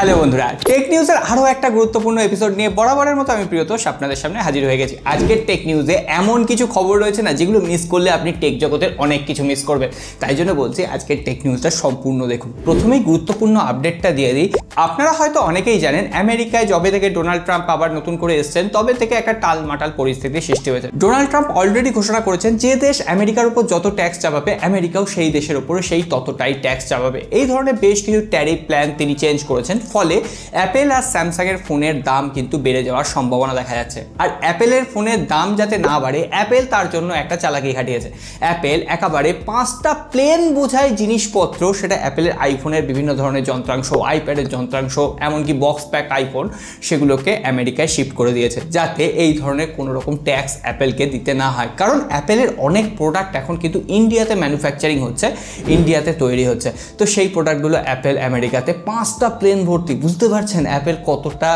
Hello বন্ধুরা, take নিউজের আরও একটা গুরুত্বপূর্ণ এপিসোড নিয়ে বরাবরের মতো আমি প্রিয়তোষ আপনাদের সামনে হাজির হয়ে গেছি। আজকের টেক নিউজে এমন কিছু খবর রয়েছে না যেগুলো মিস করলে আপনি টেক জগতের অনেক কিছু মিস করবেন। তাই জন্য বলছি আজকের টেক নিউজটা সম্পূর্ণ দেখুন। প্রথমেই গুরুত্বপূর্ণ আপডেটটা দিয়ে দিই। আপনারা হয়তো অনেকেই জানেন আমেরিকায় যবে থেকে ডোনাল্ড ট্রাম্প আবার নতুন করে এসেছেন তবে থেকে একটা টালমাটাল পরিস্থিতি সৃষ্টি হয়েছে। ডোনাল্ড ট্রাম্প অলরেডি ঘোষণা করেছেন যে দেশ আমেরিকার উপর যত ট্যাক্স চাপাবে আমেরিকাও সেই দেশের উপরে সেই ততটাই ট্যাক্স চাপাবে। এই ধরনের বেশ কিছু ট্যারিফ প্ল্যান তিনি চেঞ্জ করেছেন, ফলে অ্যাপেল আর স্যামসাংয়ের ফোনের দাম কিন্তু বেড়ে যাওয়ার সম্ভাবনা দেখা যাচ্ছে। আর অ্যাপেলের ফোনের দাম যাতে না বাড়ে অ্যাপেল তার জন্য একটা চালাকি খাটিয়েছে। অ্যাপেল একেবারে 5টা প্লেন বোঝাই জিনিসপত্র, সেটা অ্যাপেলের আইফোনের বিভিন্ন ধরনের যন্ত্রাংশ, আইপ্যাডের যন্ত্রাংশ, এমনকি বক্স প্যাক আইফোন, সেগুলোকে আমেরিকায় শিফট করে দিয়েছে যাতে এই ধরনের কোনো রকম ট্যাক্স অ্যাপেলকে দিতে না হয়। কারণ অ্যাপেলের অনেক প্রোডাক্ট এখন কিন্তু ইন্ডিয়াতে ম্যানুফ্যাকচারিং হচ্ছে, ইন্ডিয়াতে তৈরি হচ্ছে। তো সেই প্রোডাক্টগুলো অ্যাপেল আমেরিকাতে 5টা প্লেন ভর্তি। বুঝতে পারছেন অ্যাপেল কতটা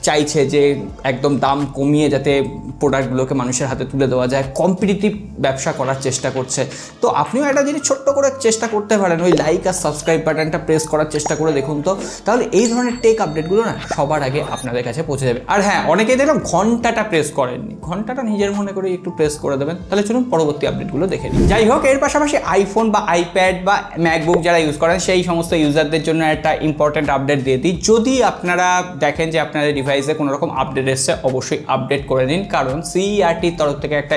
চাইছে যে একদম দাম কমিয়ে যাতে প্রোডাক্টগুলোকে মানুষের হাতে তুলে দেওয়া যায়, কম্পিটিটিভ ব্যবসা করার চেষ্টা করছে। তো আপনিও একটা জিনিস ছোট্ট করে চেষ্টা করতে পারেন, ওই লাইক আর সাবস্ক্রাইব বাটনটা প্রেস করার চেষ্টা করে দেখুন তো, তাহলে এই ধরনের টেক আপডেটগুলো না সবার আগে আপনাদের কাছে পৌঁছে যাবে। আর হ্যাঁ, অনেকেই দেখলাম ঘন্টাটা প্রেস করেননি, ঘন্টাটা নিজের মনে করে একটু প্রেস করে দেবেন, তাহলে চলুন পরবর্তী আপডেটগুলো দেখে নিন। যাই হোক, এর পাশাপাশি আইফোন বা আইপ্যাড বা ম্যাকবুক যারা ইউজ করেন সেই সমস্ত ইউজারদের জন্য একটা ইম্পর্টেন্ট আপডেট দিয়ে দিই। যদি আপনারা দেখেন যে আপনাদের ডিভাইসে কোনো রকম আপডেট এসছে, অবশ্যই আপডেট করে নিন, কারণ সিইআরটির তরফ থেকে একটা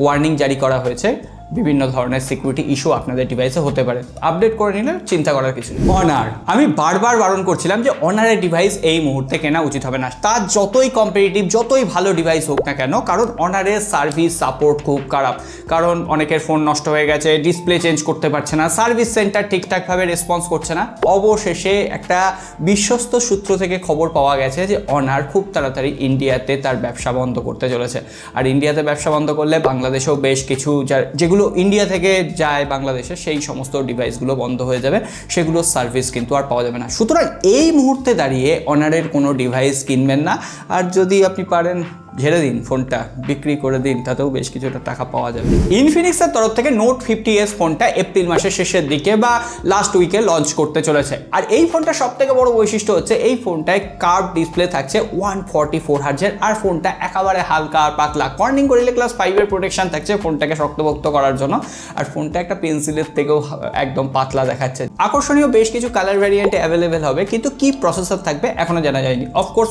ওয়ার্নিং জারি করা হয়েছে, বিভিন্ন ধরনের সিকিউরিটি ইস্যু আপনাদের ডিভাইসে হতে পারে। আপডেট করে নিলে চিন্তা করার কিছু নেই। অনার, আমি বারবার বারণ করছিলাম যে অনারের ডিভাইস এই মুহূর্তে কেনা উচিত হবে না, তার যতই কম্পিটিটিভ যতই ভালো ডিভাইস হোক না কেন, কারণ অনারের সার্ভিস সাপোর্ট খুব খারাপ। কারণ অনেকের ফোন নষ্ট হয়ে গেছে, ডিসপ্লে চেঞ্জ করতে পারছে না, সার্ভিস সেন্টার ঠিকঠাকভাবে রেসপন্স করছে না। অবশেষে একটা বিশ্বস্ত সূত্র থেকে খবর পাওয়া গেছে যে অনার খুব তাড়াতাড়ি ইন্ডিয়াতে তার ব্যবসা বন্ধ করতে চলেছে। আর ইন্ডিয়াতে ব্যবসা বন্ধ করলে বাংলাদেশেও বেশ কিছু যেগুলো ইন্ডিয়া থেকে যায় বাংলাদেশে সেই সমস্ত ডিভাইসগুলো বন্ধ হয়ে যাবে, সেগুলোর সার্ভিস কিন্তু আর পাওয়া যাবে না। সুতরাং এই মুহূর্তে দাঁড়িয়ে অনারের কোনো ডিভাইস কিনবেন না। আর যদি আপনি পারেন ঝেড়ে দিন, ফোনটা বিক্রি করে দিন, তাতেও বেশ কিছুটা টাকা পাওয়া যাবে। ইনফিনিক্সের তরফ থেকে নোট 50s ফোনটা এপ্রিল মাসের শেষের দিকে বা লাস্ট উইকে লঞ্চ করতে চলেছে। আর এই ফোনটা সবথেকে বড় বৈশিষ্ট্য হচ্ছে এই ফোনটায় কার্ভ ডিসপ্লে থাকছে 144 হার্জের, আর ফোনটা একেবারে হালকা আর পাতলা। কর্নিং গরিলা গ্লাস 5-এর প্রোটেকশন থাকছে ফোনটাকে শক্তপোক্ত করার জন্য, আর ফোনটা একটা পেন্সিলের থেকেও একদম পাতলা দেখাচ্ছে। আকর্ষণীয় বেশ কিছু কালার ভ্যারিয়েন্টে অ্যাভেলেবেল হবে, কিন্তু কি প্রসেসর থাকবে এখনো জানা যায়নি। অফকোর্স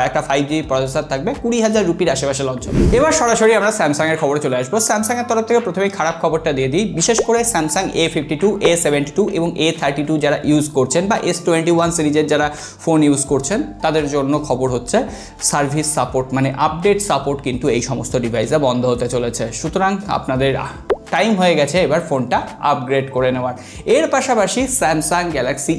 একটা 5G প্রসেসর থাকবে, 20,000 রুপির আশেপাশে লঞ্চ হবে। এবার সরাসরি আমরা স্যামসাং এর খবরে চলে আসবো। স্যামসাং এর তরফ থেকে প্রথমেই খারাপ খবরটা দিয়ে দিই। বিশেষ করে স্যামসাং A52, A72 এবং A32 যারা ইউজ করছেন বা S21 সিরিজের যারা ফোন ইউজ করছেন তাদের জন্য খবর হচ্ছে সার্ভিস সাপোর্ট মানে আপডেট সাপোর্ট কিন্তু এই সমস্ত ডিভাইসে বন্ধ হতে চলেছে। সুতরাং আপনাদের টাইম হয়ে গেছে এবার ফোনটা আপগ্রেড করে নেওয়ার। এর পাশাপাশি স্যামসাং গ্যালাক্সি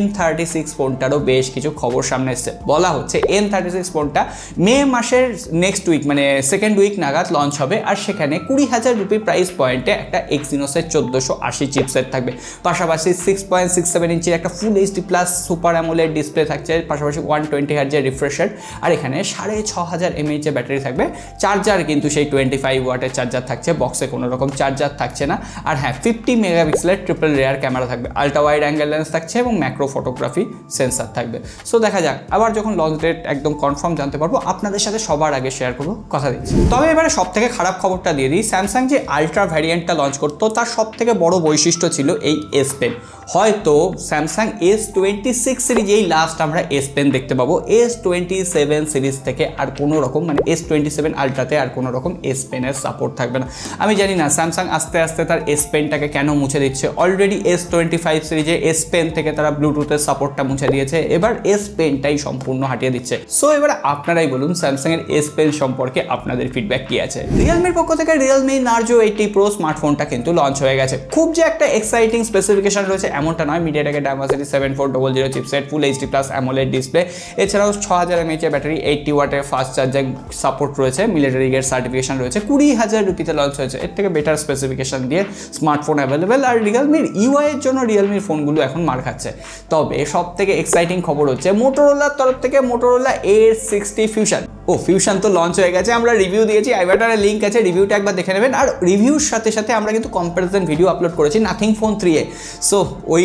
M36 ফোনটারও বেশ কিছু খবর সামনে এসছে। বলা হচ্ছে M36 ফোনটা মে মাসের নেক্সট উইক মানে সেকেন্ড উইক নাগাদ লঞ্চ হবে, আর সেখানে 20,000 রুপি প্রাইস পয়েন্টে একটা এক্সিনোসের 1480 চিপসেট থাকবে। পাশাপাশি 6.67 ইঞ্চির একটা ফুল HD plus super AMOLED display থাকছে, পাশাপাশি 120 হার্জের রিফ্রেশ রেট, আর এখানে 6500 mAh ব্যাটারি থাকবে। চার্জার কিন্তু সেই 25 ওয়াটের চার্জার থাকছে, বক্সে কোনো রকম চার্জার থাকছে না। আর হ্যাঁ, 50 মেগাপিক্সেলের ট্রিপল রেয়ার ক্যামেরা থাকবে, আলট্রা ওয়াইড অ্যাঙ্গেল লেন্স থাকছে এবং ম্যাক্রো ফটোগ্রাফি সেন্সার থাকবে। সো দেখা যাক, আবার যখন লঞ্চ ডেট একদম কনফার্ম জানতে পারবো আপনাদের সাথে সবার আগে শেয়ার করবো, কথা দিচ্ছি। তবে এবারে সব থেকে খারাপ খবরটা দিয়ে দিই। স্যামসাং যে আলট্রা ভ্যারিয়েন্টটা লঞ্চ করতো তার সব থেকে বড় বৈশিষ্ট্য ছিল এই এস পেন। হয়তো স্যামসাং S26 সিরিজ এই লাস্ট আমরা এস পেন দেখতে পাবো। S27 সিরিজ থেকে আর কোনো রকম মানে S27 আলট্রাতে আর কোনো রকম এস পেনের সাপোর্ট থাকবে না। আমি জানি না স্যামসাং আস্তে আস্তে তার এস পেনটাকে কেন মুছে দিচ্ছে। অলরেডি S25 সিরিজে এস পেন থেকে তারা ব্লুটুথের সাপোর্টটা মুছে দিয়েছে, এবার এস পেনটাই সম্পূর্ণ হাটিয়ে দিচ্ছে। সো এবার আপনারাই বলুন স্যামসাং এর এস পেন সম্পর্কে আপনাদের ফিডব্যাক কি আছে। রিয়েলমির পক্ষ থেকে রিয়েলমি নার্জো 80 প্রো স্মার্টফোনটা কিন্তু লঞ্চ হয়ে গেছে। খুব যে একটা এক্সাইটিং স্পেসিফিকেশন রয়েছে এমনটা নয়। মিডিয়াটেকের Dimensity 7400 chipset, full HD plus AMOLED display, এছাড়াও 6000 mAh ব্যাটারি, 80 ওয়াটের ফাস্ট চার্জিং সাপোর্ট রয়েছে, মিলিটারি গ্রেড সার্টিফিকেশন রয়েছে। 20,000 রুপিতে লঞ্চ হয়েছে। এর থেকে বেটার স্পেসিফিকেশন দিয়ে স্মার্টফোন অ্যাভেলেবেল। আর রিয়েলমির ইউআই এর জন্য রিয়েলমির ফোনগুলো এখন মার খাচ্ছে। তবে সব থেকে এক্সাইটিং খবর হচ্ছে মোটোরোলার তরফ থেকে মোটোরোলা A60 ফিউশন ফিউশন তো লঞ্চ হয়ে গেছে, আমরা রিভিউ দিয়েছি, আই বাটনে লিঙ্ক আছে, রিভিউটা একবার দেখে নেবেন। আর রিভিউর সাথে সাথে আমরা কিন্তু কম্প্যারিজন ভিডিও আপলোড করেছি নাথিং ফোন 3 এ। সো ওই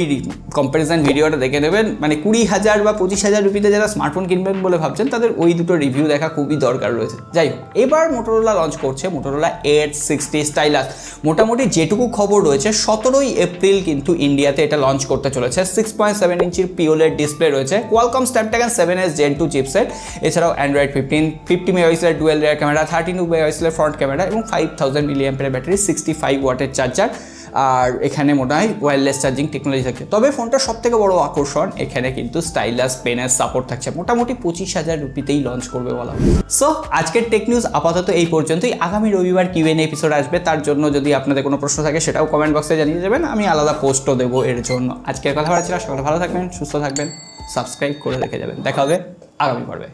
কম্প্যারিজন ভিডিওটা দেখে নেবেন। মানে 20,000 বা 25,000 রুপিতে যারা স্মার্টফোন কিনবেন বলে ভাবছেন তাদের ওই দুটো রিভিউ দেখা খুবই দরকার রয়েছে। যাই হোক, এবার মোটোরোলা লঞ্চ করছে মোটোরোলা Edge 60 স্টাইলাস। মোটামুটি যেটুকু খবর রয়েছে 17ই এপ্রিল কিন্তু ইন্ডিয়াতে এটা লঞ্চ করতে চলেছে। 6.7 ইঞ্চির পিওলেড ডিসপ্লে রয়েছে, Qualcomm Snapdragon 7S Gen 2 chipset, এছাড়াও অ্যান্ড্রয়েড 15, 50 মেগাপিক্সেলের ডুয়েল রিয়ার ক্যামেরা, 32 মেগাপিক্সেলের ফ্রন্ট ক্যামেরা এবং 5000 মিলিঅ্যাম্পিয়ার ব্যাটারি, 65 ওয়াটের চার্জার। আর এখানে মনে হয় ওয়্যারলেস চার্জিং টেকনোলজি থাকছে। তবে ফোনটার সবথেকে বড় আকর্ষণ এখানে কিন্তু স্টাইলাস পেনের সাপোর্ট থাকছে। মোটামুটি 25,000 রুপিতেই লঞ্চ করবে বলা। সো আজকের টেক নিউজ আপাতত এই পর্যন্তই। আগামী রবিবার Q&A এপিসোড আসবে, তার জন্য যদি আপনাদের কোনো প্রশ্ন থাকে সেটাও কমেন্ট বক্সে জানিয়ে যাবেন, আমি আলাদা পোস্টও দেবো এর জন্য। আজকের কথা বলা ছিল, সকলে ভালো থাকবেন, সুস্থ থাকবেন, সাবস্ক্রাইব করে রেখে যাবেন। দেখা হবে আগামী পর্বে।